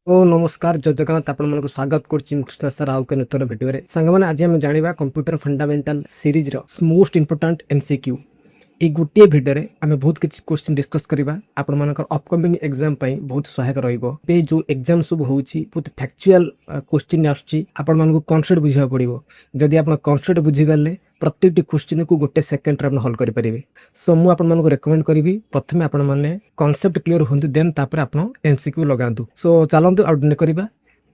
ओ नमस्कार जय जगन्नाथ आपण मन स्वागत करछि मुख्य सर आउ के नूतन भिडियो रे संग माने आज हम जानिबा कंप्यूटर फंडामेंटल सीरीज रो मोस्ट इंपोर्टेंट एमसीक्यू ए गुटे भिडियो रे आमे बहुत किछ क्वेश्चन डिस्कस करबा आपण मानकर अपकमिंग एग्जाम पई बहुत सहायक रहइबो पे जो एग्जाम सब होउछि बहुत फैक्चुअल क्वेश्चन आछछि आपण मानको कॉन्सेप्ट बुझिबा पड़िबो जदि आपण कॉन्सेप्ट बुझि गले प्रत्येक क्वेश्चन को गोटे सेकंड रे आपण हल करि परिबे सो मु आपण मानको रेकमेंड करिवि प्रथमे आपण माने कॉन्सेप्ट क्लियर होंतु देन तापर आपण एमसीक्यू लगांतु सो चलंतु आउट ने करबा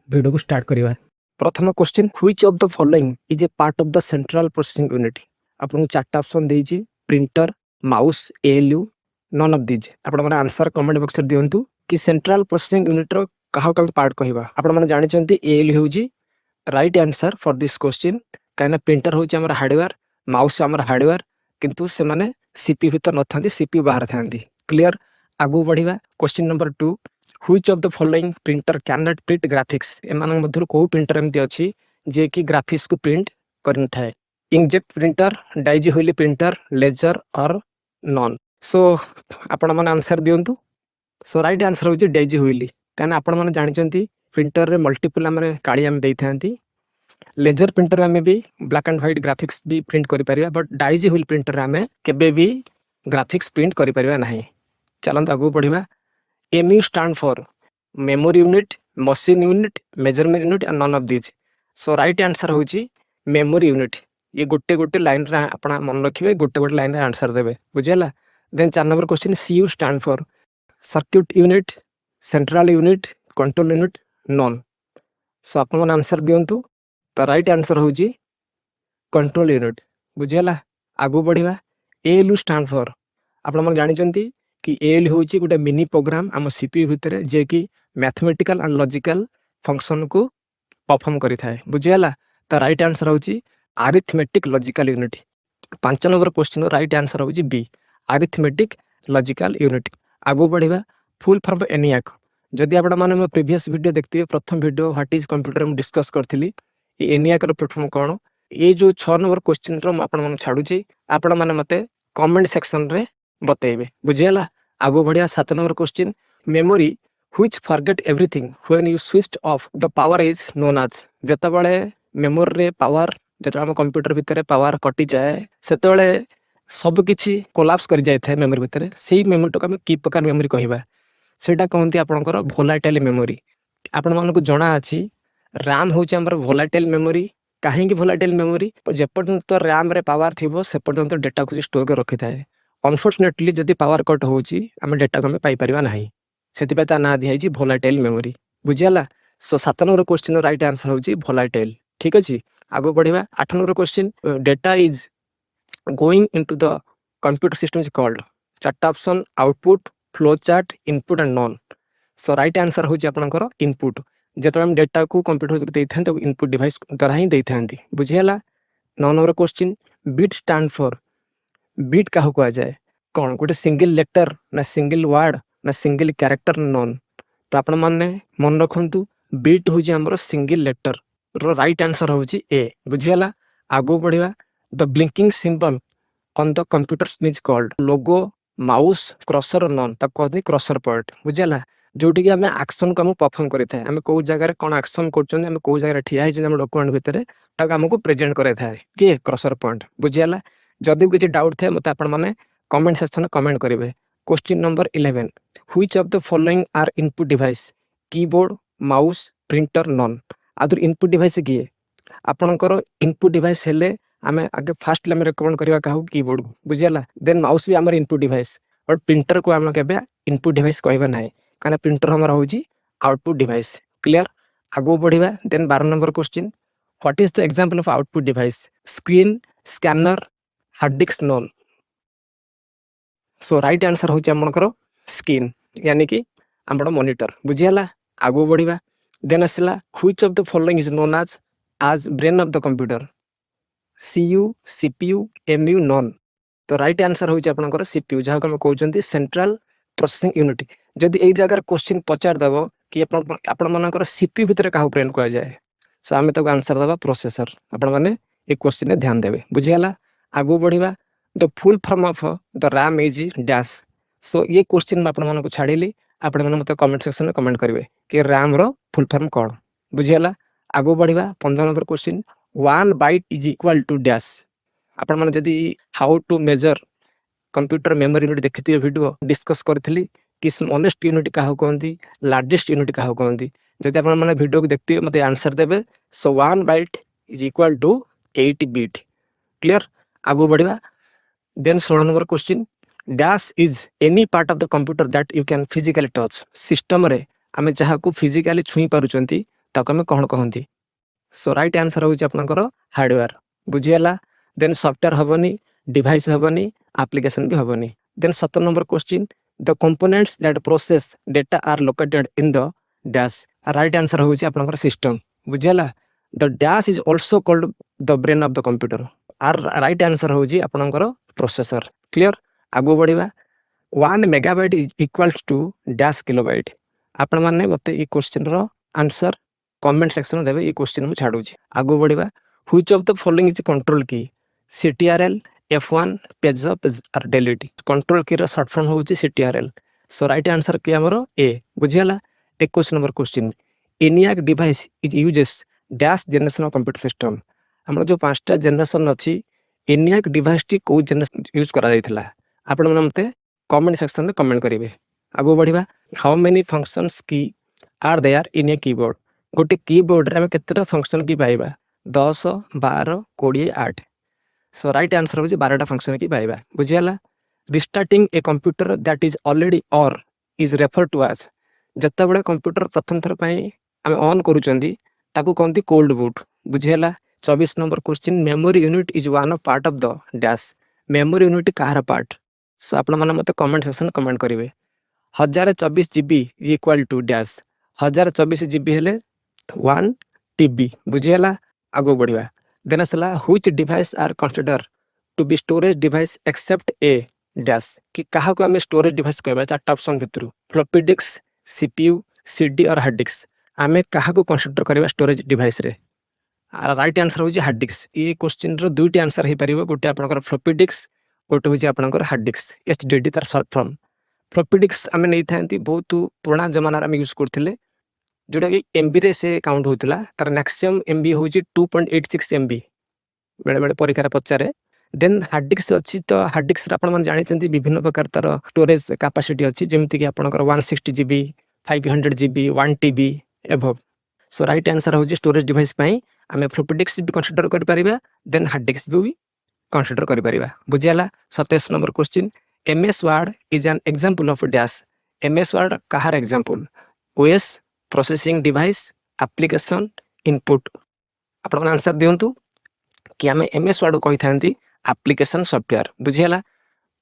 वीडियो को स्टार्ट करबा प्रथम question which of the following is a part of the central processing unit आपण चारटा ऑप्शन देइछि printer mouse ALU none of this आपण माने आंसर कमेंट बॉक्स रे दियंतु कि सेंट्रल प्रोसेसिंग यूनिट रो कहा का पार्ट कहबा आपण माने जानि चंती एएलयू होउछि right answer for this question काना प्रिंटर होउछि हमर हार्डवेयर माउस हमर हार्डवेयर किंतु से माने सीपीयू भीतर न थांती सीपीयू बाहर थांती क्लियर आगु बढ़िबा question number 2 which of the following printer cannot print graphics एमान मधुर को प्रिंटर एमती अछि जे कि ग्राफिक्स को प्रिंट करन थाए इंकजेट प्रिंटर डाइजी होइली प्रिंटर लेजर और नॉन सो आपण मन आंसर दियंतु सो राइट आंसर होछि डाइजी होइली काना आपण मन जानि चंती प्रिंटर रे मल्टीपल हमरे काली हम देई थांती लेजर प्रिंटर में भी ब्लैक एंड व्हाइट ग्राफिक्स भी प्रिंट करि परिबा बट डाइजी होइल प्रिंटर में केबे भी ग्राफिक्स प्रिंट करि परिबा नाही चलंत आगु बढ़िबा MU stand for memory unit machine unit measurement unit and none of this so right answer होछि मेमोरी यूनिट ये गोटे गोटे लाइन रे आपना मन रखिबे गोटे गोटे लाइन रे आंसर देबे बुझियला then 4 number question CU stand for circuit unit central unit control unit none so आपन मन आंसर दियंतु तो राइट आंसर होछि कंट्रोल यूनिट बुझियला आगु बढ़िबा एएलयू स्टैंड फॉर आपन मन जानि चंती कि एएलयू होछि गोटे मिनी प्रोग्राम हम सीपीयू भितर जे कि मैथमेटिकल एंड लॉजिकल फंक्शन को परफॉर्म करि थाए बुझियला तो राइट आंसर होछि arithmetic logical unit 5 number question right answer होछि बी अरिथमेटिक लॉजिकल यूनिट आगु बढ़िबा फुल फॉर्म एनियाक जदि आपण माने मो प्रीवियस वीडियो देखथिबे प्रथम वीडियो व्हाट इज कंप्यूटर हम डिस्कस करथिली एनियाक रो प्लेटफॉर्म कोन ये जो 6 नंबर क्वेश्चन रो आपण मन छाडू छी आपण माने मते कमेंट सेक्शन रे बतेबे बुझियला आगु बढ़िया 7 number question memory which forget everything when you switched off the power is known as जता बळे मेमोरी रे पावर जता हम कंप्यूटर भितर पावर कटि जाए सेतबळे सब किछि कोलैप्स कर जाय थाए मेमोरी भितर सेही मेमोरी तो हम की प्रकार मेमोरी कहिबा सेटा कोनती आपनकर वोलाटाइल मेमोरी आपण मन को जणा अछि रैम होछि हमर वोलाटाइल मेमोरी काहे की वोलाटाइल मेमोरी जे पर्यंत रैम रे पावर थिबो से पर्यंत डाटा को स्टोर कर रखि थाए अनफॉर्चूनेटली जदि पावर कट होछि हम डाटा को हम पाई परिबा नाही सेति पे ता ना दिया छि वोलाटाइल मेमोरी बुझियला so 7 number question right answer होछि वोलाटाइल ठीक अछि आगो बढ़िबा 8 number question data is going into the computer system is called चारटा option output flow chart input and none so right answer होछि आपनकर इनपुट जेतो हम डाटा को कंप्यूटर देइ थां तो इनपुट डिवाइस द्वारा ही देइ थांती बुझियला 9 number question bit stand for bit काहू कहा जाए कौन गोटे सिंगल लेटर ना सिंगल वर्ड ना सिंगल कैरेक्टर नॉन तो आपण माने मन रखंतु बिट होछि हमर सिंगल लेटर रो राइट आंसर होछि ए बुझियला आगो बढ़िबा the blinking symbol on the computer is called logo mouse cursor none ता कहते क्रसर पॉइंट बुझियला जोटी कि हमें एक्शन को हम परफॉर्म करि थाए हमें को जगह रे कोन एक्शन करछन हमें को जगह रे ठिया हिज हम डॉक्यूमेंट भितर ता हमको प्रेजेंट करे थाए के क्रसर पॉइंट बुझियला जदि किछि डाउट थे मते आपण माने कमेंट सेक्शन में कमेंट करिवे question number 11 which of the following are input device keyboard mouse printer none other input device किए आपनकर इनपुट डिवाइस हेले आमे आगे फर्स्ट ले रिकमेंड करबा काहू कीबोर्ड बुझियला देन माउस भी हमर इनपुट डिवाइस और प्रिंटर को हम केबे इनपुट डिवाइस कहबा नाही काना प्रिंटर हमर होजी आउटपुट डिवाइस क्लियर आगो बढ़िबा then 12 number question what is the example of output device screen scanner hard disk none so right answer होची हमनकर स्क्रीन यानी कि हमर मॉनिटर बुझियला आगो बढ़िबा देन असला which of the following is known as brain of the computer CU CPU MU none तो राइट आंसर होची आपनकर सीपीयू जहा हम कहउचंती सेंट्रल प्रोसेसिंग यूनिट जदि एई जगह क्वेश्चन पचार दबो कि आपण मनकर सीपीयू भितर काहू ब्रेन कह जाए सो आमे तो आंसर दबा प्रोसेसर आपण माने ए क्वेश्चन ध्यान देबे बुझियला आगो बढ़िबा the full form of the RAM is dash so ये क्वेश्चन मैं आपण को छाड़िली आपण मते कमेंट सेक्शन में कमेंट करेंगे कि रैम रो फुल फॉर्म कौन बुझीगला। आगो बढ़िया 15 number question 1 byte is equal to dash. आपण माने जदी how to measure computer memory unit देखिथिबे वीडियो डिस्कस करथिली कि स्मॉलेस्ट यूनिट काहू कहंती लार्जेस्ट यूनिट काहू कहंती। जदि आपण माने वीडियो को देखथिबे मते आंसर देबे। So 1 byte is equal to 8 bit. Clear. आगो बढ़िया then 16 number question dash is any part of the computer that you can physically touch. System रे आमे जहा को फिजिकली छुई पारुचंती ताको आमे कोन कहंती। सो राइट आंसर होची आपनकर हार्डवेयर बुझियला। देन सॉफ्टवेयर हबनी डिवाइस हबनी एप्लीकेशन भी हबनी। Then 17 number question the components that process data are located in the dash. Right answer होची आपनकर सिस्टम बुझियला। The dash is also called the brain of the computer. Or right answer होची आपनकर processor. Clear. आगो बढ़िया 1 megabyte is equals to dash kilobyte. आपण माने मते ई क्वेश्चन रो आंसर कमेंट सेक्शन देबे। ई क्वेश्चन मु छाडू छी। आगो बढ़िया which of the following is control key CTRL F1 page up or delete. Control key रो शॉर्ट फॉर्म होची CTRL। So right answer key हमरो ए बुझियला। 21 number question ENIAC device is uses dash generation of computer system. हमरो जो पांचटा generation अछि ENIAC device टी को जनरेशन यूज करा जायतिला आपण माने मते कमेंट सेक्शन में कमेंट करेंगे। आगो बढ़िया how many functions key are there in a keyboard. गोटे कीबोर्ड रे केतेटा फंक्शन की पाइबा 10 12 20 8। सो राइट आंसर होची 12टा फंक्शन की पाइबा बुझियला। Restarting a computer that is already और इज रेफर टू एज। जत्ता बडे कंप्यूटर प्रथम थर पई हम ऑन करूचंदी ताकू कोनती कोल्ड बूट बुझियला। 24 number question memory unit is one of part of the dash. Memory unit कहार पार्ट। सो आपण माने मते कमेंट सेक्शन कमेंट करिवे। 1024 GB is equal to dash. 1024 GB हेले 1 TB बुझियला। आगो बढ़िया देन असला which device are consider to be storage device except a dash. कि कहा को हमें स्टोरेज डिवाइस कहबा चारटा ऑप्शन भितरु फ्लॉपी डिस्क CPU CD और हार्ड डिस्क। आमे कहा को कंसीडर करबा स्टोरेज डिवाइस रे। राइट आंसर होची हार्ड डिस्क। ये क्वेश्चन रो दुईटी आंसर हे परिबो। गोटे आपनकर फ्लॉपी डिस्क गोटे होची आपनकर हार्ड डिस्क HDD तार शॉर्ट फॉर्म। फ्लॉपी डिस्क आमे नै थांती बहुत पुराना जमाना रे आमे यूज करथिले जोटा कि MB रे से काउंट होतिला। तार मैक्सिमम MB होची 2.86 MB बेले बेले परीक्षा रे पचारे। देन हार्ड डिस्क अछि तो हार्ड डिस्क रे आपण मन जानिचंती विभिन्न प्रकार तार स्टोरेज कैपेसिटी अछि जेमति कि आपनकर 160 GB 500 GB 1 TB एभव। सो राइट आंसर होची स्टोरेज डिवाइस पई आमे फ्लॉपी डिस्क भी कंसीडर कर परिबा देन हार्ड डिस्क भी कंसीडर कर परिबा बुझियला। 27 number question MS word is an example of dash. MS word कहार example OS processing device application input. आपण आंसर दियंतु कि आमे MS वर्ड कहि थांती एप्लीकेशन सॉफ्टवेयर बुझियला।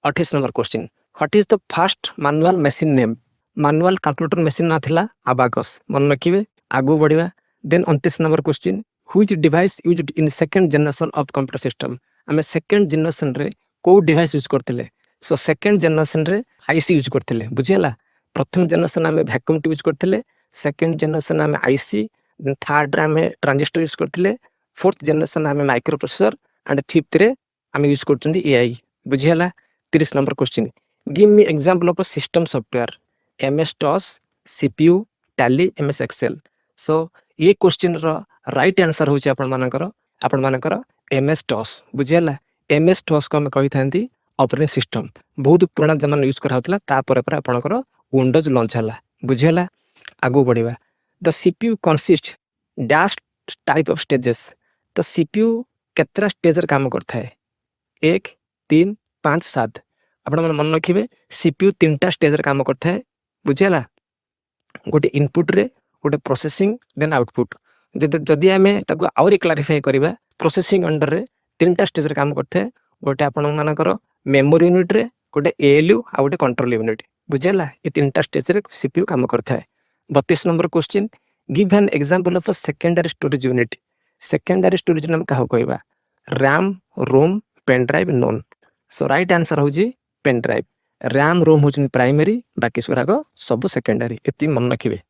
28 number question what is the first manual machine name. Manual calculator machine ना थिला अबाकस मन रखिबे। आगो बढ़िया then 29 number question which device used in second generation of computer system. आमे सेकंड जनरेशन रे को डिवाइस यूज करथिले। सो सेकंड जनरेशन रे IC यूज करथिले बुझियला। प्रथम जनरेशन आमे वैक्यूम ट्यूब यूज करथिले। सेकंड जनरेशन आमे IC देन थर्ड रे आमे ट्रांजिस्टर यूज करथिले। फोर्थ जनरेशन आमे माइक्रो प्रोसेसर एंड फिफ्थ रे आमे यूज करचंदी AI बुझियला। 30 number question give me example of a system software MS DOS CPU Tally MS Excel. So ये क्वेश्चन रो राइट आंसर होची आपण मानकर MS DOS बुझियला। MS DOS को हम कहि थांती ऑपरेटिंग सिस्टम बहुत पुराना जमाना यूज करा होतला तापर पर आपनकर विंडोज लॉन्च हला बुझियला। आगो बढ़िया the CPU consist dash type of stages. तो CPU केतरा स्टेज रे काम करथा है 1 3 5 7। आपण मन रखिबे CPU 3टा स्टेज रे काम करथा है बुझियला। गोटे इनपुट रे गोटे प्रोसेसिंग देन आउटपुट। जदि आमे ताको आउरी क्लैरिफाई करबा प्रोसेसिंग अंडर रे 3टा स्टेज रे काम करथा है। गोटे आपण मानकर मेमोरी यूनिट रे गोटे ALU आ गोटे कंट्रोल यूनिट बुझियला। ये 3टा स्टेज रे CPU काम करथा है। 32 number question give an example of a secondary storage unit. Secondary storage नाम काहो कहबा RAM ROM pen drive none. So right answer होजी पेन ड्राइव। RAM ROM होची प्राइमरी बाकी सुराग सब सेकेंडरी एति मन रखिबे।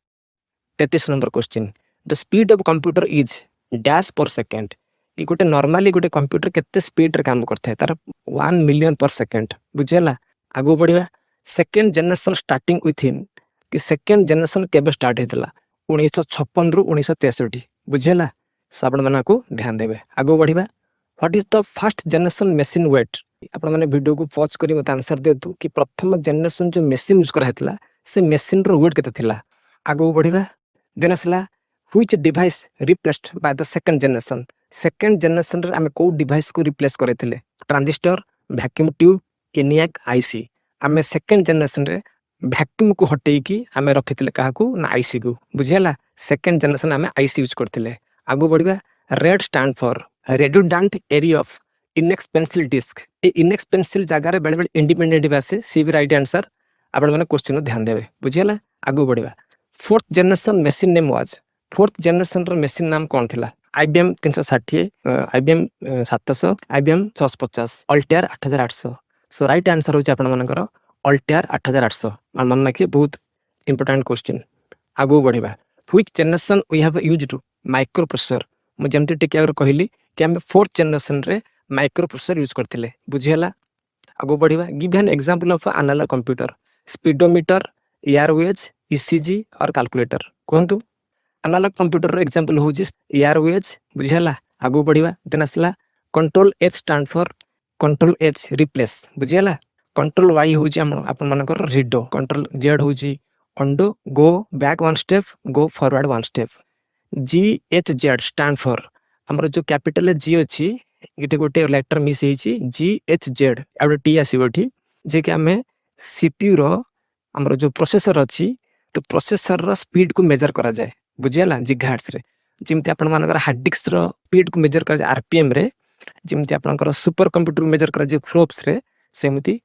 33 number question the speed of computer is dash per second. ये गोटे नॉर्मली गोटे कंप्यूटर केते स्पीड रे काम करथा है तार 1 मिलियन पर सेकंड बुझियला। आगो बढ़िया सेकंड जनरेशन स्टार्टिंग विथ इन कि सेकंड जनरेशन केबे स्टार्ट हेतला 1956 रु 1963 बुझेला सो आपण मानकु ध्यान देबे आगो बढ़िबा what is the first generation machine weight आपण माने वीडियो को पॉज करी मत आंसर देतु कि प्रथम जनरेशन जो मशीन यूज करा हेतला से मशीन रो वेट केते थिला आगो बढ़िबा देन असला which device replaced by the second generation रे आमे को डिवाइस को रिप्लेस करैथिले transistor vacuum tube ENIAC IC आमे सेकंड जनरेशन रे वैक्यूम को हटेई की आमे रखिथिले काहा को ना आईसी को बुझियाला सेकंड जनरेशन आमे आईसी यूज करथिले आगो बढ़िबा RAID stand for redundant area of inexpensive disk a inexpensive जगह रे बेले बेले इंडिपेंडेंट आसे सी भी राइट आंसर आपण माने क्वेश्चन ध्यान देबे बुझियाला आगो बढ़िबा fourth generation machine name was fourth generation रो मशीन नाम कोन थिला IBM 360 IBM 700 IBM 650 Altair 8800 so right answer होची आपण मानकर अल्टेयर 8800 मन रखिए बहुत इंपोर्टेंट क्वेश्चन आगो बढ़िबा which generation we have used microprocessor मु जेमति टिके आगर कहली कि हम फोर्थ जनरेशन रे माइक्रो प्रोसेसर यूज करथिले बुझियला आगो बढ़िबा give an example of analogue computer speedometer airways ECG और कैलकुलेटर कोहंतु एनालॉग कंप्यूटर रो एग्जांपल होजी एयरवेज बुझियला आगो बढ़िबा देन असला control H stand for control H replace बुझियला कंट्रोल Y होजी आपण मानकर रीडो कंट्रोल Z होजी अंडो गो back one step go forward one step GHZ stand for हमर जो कैपिटल G अछि इटे गोटे लेटर मिस हेछि GHZ आउट टी आसीबठी जे कि हमें CPU रो हमर जो प्रोसेसर अछि तो प्रोसेसर रो स्पीड को मेजर करा जाय बुझियला जिगाहर्ट्ज रे जिमते आपण मानकर हार्ड डिस्क रो स्पीड को मेजर करा जाय RPM रे जिमते आपनकर सुपर कंप्यूटर को मेजर करा जाय फ्लोप्स रे सेमती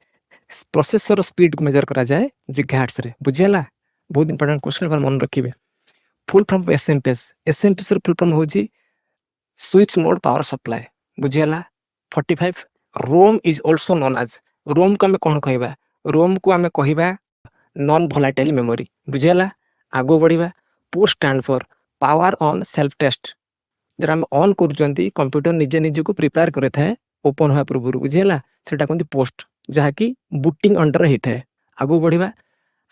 प्रोसेसर स्पीड को मेजर करा जाय जिगाहर्ट्ज रे बुझियला बहुत इंपोर्टेंट क्वेश्चन पर मन रखिबे फुल फॉर्म एसएमपीएस रो फुल फॉर्म होजी स्विच मोड पावर सप्लाई बुझियला 45 ROM is also known as ROM को हमें कोन कहबा रोम को हमें कहबा नॉन वोलेटाइल मेमोरी बुझियला आगो बढ़िबा POST stand for power on self test जरा हम ऑन करूचंती कंप्यूटर निजे निजे को प्रिपेयर करे थाए ओपन होया पूर्व बुझियला सेटा कोंती पोस्ट जहा कि बूटिंग अंडर हिथाए आगो बढ़िबा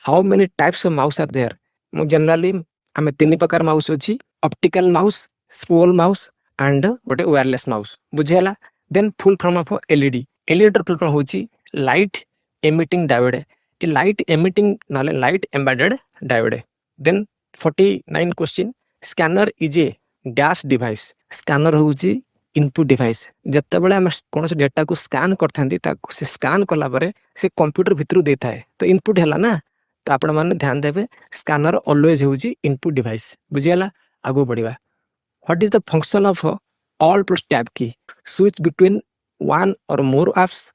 how many types of mouse are there मु जनरली हमें तीन प्रकार माउस अछि optical mouse small mouse and गोटे वायरलेस माउस बुझियला then full form of LED full form होची लाइट एमिटिंग डायोड ए लाइट एमिटिंग नाले light embedded diode then 49 question scanner is a dash device scanner होची input device जत्ते बेले हम कोन से डेटा को स्कैन करथांती ताको से स्कैन कला परे से कंप्यूटर भितरु देथाय तो इनपुट हैला ना तो आपण माने ध्यान देबे स्कैनर ऑलवेज होची इनपुट डिवाइस बुझियला आगो बढ़िबा what is the function of alt plus tab key switch between one or more apps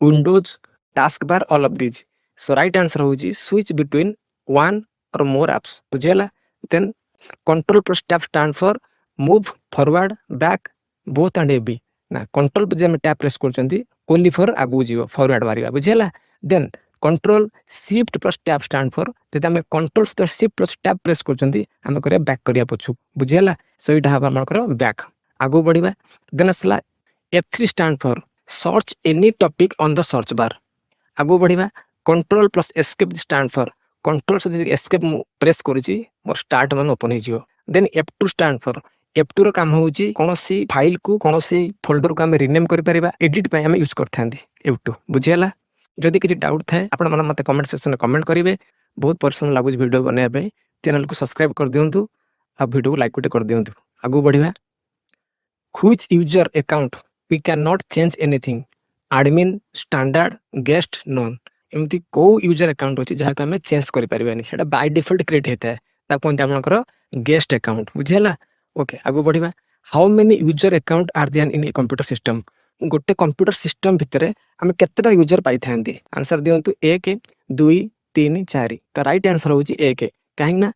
windows task bar all of these so right answer होची switch between one or more apps बुझियला then control plus tab stand for move forward back both and एबी ना control पे जे tap press करचंती only for आगु जीव forward मारिबा बुझियला then control shift plus tab stand for जदि हम control shift plus tab press करचंती हम करे बैक करिया पछु बुझियला सो इटा हबा हमर कर बैक आगु बढ़िबा देन असला F3 stand for search any topic on the search bar आगु बढ़िबा control plus escape stand for control से एस्केप प्रेस करूची मोर स्टार्ट मन ओपन हे जियो then F2 stand for F2 रो काम होची कोनोसी फाइल को कोनोसी फोल्डर को हम रीनेम करि परिबा एडिट पय हम यूज करथांदी F2 बुझियला जदि किछि डाउट थाए आपण मन मते कमेंट सेक्शन में कमेंट करिवे बहुत परिश्रम लागुच वीडियो बने पे चैनल को सब्सक्राइब कर दियंतु आ वीडियो को लाइक कर दियंतु आगु बढ़िबा which user account we can not change anything admin standard guest none एमती को यूजर अकाउंट अछि जहा हमें चेंज करि परिबानी सेटा बाय डिफॉल्ट क्रिएट हेता है ता कोन आपनकर गेस्ट अकाउंट बुझियला ओके आगु बढ़िबा how many user account are there in a computer system गोटे कंप्यूटर सिस्टम भितरे हम केतेटा यूजर पाई थांती आंसर दियंतु 1 2 3 4 तो राइट आंसर होची 1 काहेना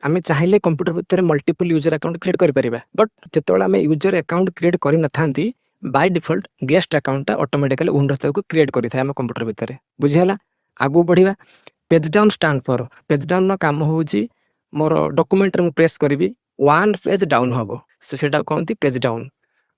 हमें चाहिले कंप्यूटर भितरे मल्टीपल यूजर अकाउंट क्रिएट करि परिबा बट जेतोला हमें यूजर अकाउंट क्रिएट करि न थांती by default guest account automatically Windows को क्रिएट करि थाय हम कंप्यूटर भितरे बुझियला आगु बढ़िबा page down stand for page down न काम होची मोर डॉक्यूमेंट रे प्रेस करबी वन पेज डाउन हबो सो सेटा कोनती page down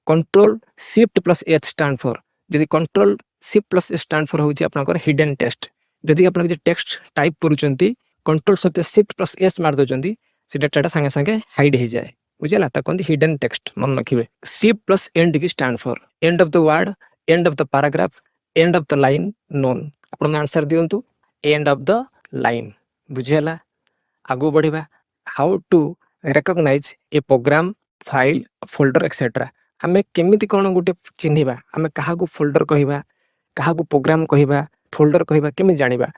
control shift plus H stand for यदि control shift plus stand for होची आपनकर हिडन टेक्स्ट यदि आपन जे टेक्स्ट टाइप करूचंती कंट्रोल सहित शिफ्ट प्लस S मार दोचंती से डाटा संगे संगे हाइड हो जाए बुझेगा ताको कहते हिडन टेक्स्ट मन रखिए C plus end key stand for end of the word end of the paragraph end of the line none आपण आंसर दियंतु एंड ऑफ द लाइन बुझेगा आगु बढ़िबा how to recognise a program file folder etcetera आमे केमिति कोन गुटे चिन्हिबा आमे काहा को फोल्डर कहिबा काहा को प्रोग्राम कहिबा फोल्डर कहिबा केमि जानिबा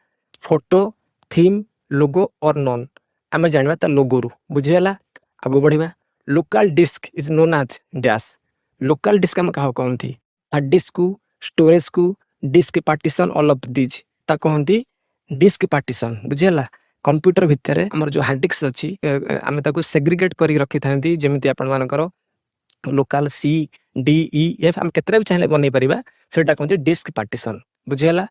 photo theme logo or none आमे जानिबा ता लोगो रु बुझियला आगु बढ़िबा local disk is known as dash local disk आमे काहा कहंती हार्ड डिस्क को स्टोरेज को disk partition all of this ता कहंती डिस्क पार्टीशन बुझियला कंप्यूटर भितर हमर जो हार्ड डिस्क अछि आमे ताको सेग्रीगेट करी रखि थांती जेमिति आपण मानकर local C D E F हम केतरा भी चाहे बनै परिबा सेटा कहंती डिस्क पार्टीशन बुझियला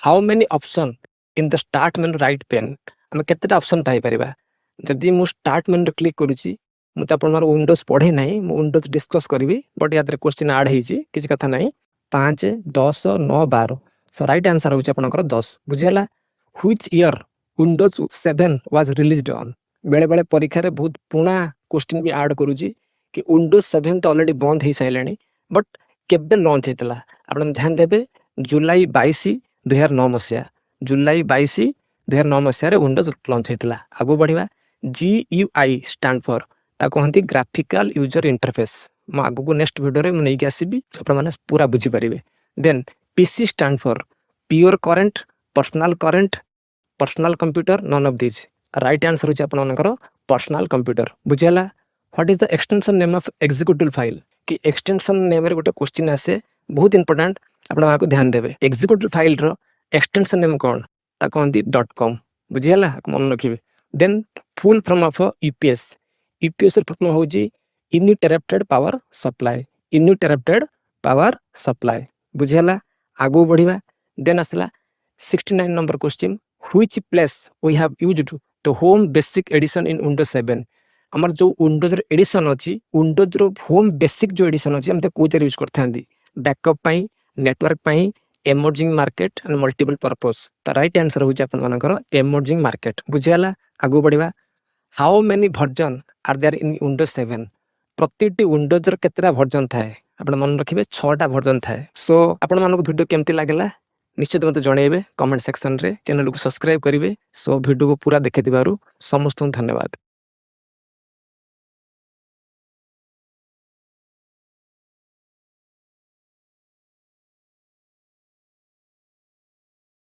how many option in the start menu right pane हम केतटा ऑप्शन पाई परिबा जदि मु स्टार्ट मेनू क्लिक करूची मु त आपण मार विंडोज पढे नाही मु विंडोज डिस्कस करबी बट याद रे क्वेश्चन ऐड हेची किछ कथा नाही 5 10 9 12 सो राइट आंसर होची आपनकर 10 बुझियला which year Windows 7 was released on बेले बेले परीक्षा रे बहुत पुणा क्वेश्चन भी ऐड करूची कि विंडोज 7 तो ऑलरेडी बंद हे साइलेनी बट केबे लॉन्च हेतला आपण ध्यान देबे जुलाई 22 2009 मसिया जुलाई 22 2009 मसिया रे विंडोज लॉन्च हेतला आगु बढ़िबा GUI स्टैंड फॉर ता कहंती ग्राफिकल यूजर इंटरफेस म आगु को नेक्स्ट वीडियो रे म नै के आसीबी आपण माने पूरा बुझी परिबे then PC stand for pure current personal computer none of this right answer होची आपण मानकर पर्सनल कंप्यूटर बुझियला what is the extension name of executive file कि एक्सटेंशन नेम रे गोटे क्वेश्चन आसे बहुत इंपोर्टेंट आपण माको ध्यान देबे एग्जीक्यूटिव फाइल रो एक्सटेंशन नेम कोन ता कहंती .com बुझियला मन रखिबे then full form of UPS UPS र फॉर्म होची इनइंटरप्टेड पावर सप्लाई बुझियला आगु बढ़िबा देन असला 69 number question which place we have used the home basic edition in Windows 7 हमर जो विंडोज रे एडिशन अछि विंडोज रो होम बेसिक जो एडिशन अछि हम ते कोचर यूज करथांदी बैकअप पई नेटवर्क पई emerging market and multiple purpose ता राइट आंसर होची आपन मानकर एमर्जिंग मार्केट बुझियला आगु बढ़िबा how many version are there in Windows 7 प्रतिटी विंडोज रो केतरा वर्जन थाए आपण मन रखिबे 6टा वर्जन थाए सो आपण मानको वीडियो केमति लागला निश्चित मते जणेबे कमेंट सेक्शन रे चैनल को सब्सक्राइब करिवे सो वीडियो को पूरा देखि दिबारु समस्त धन्यवाद।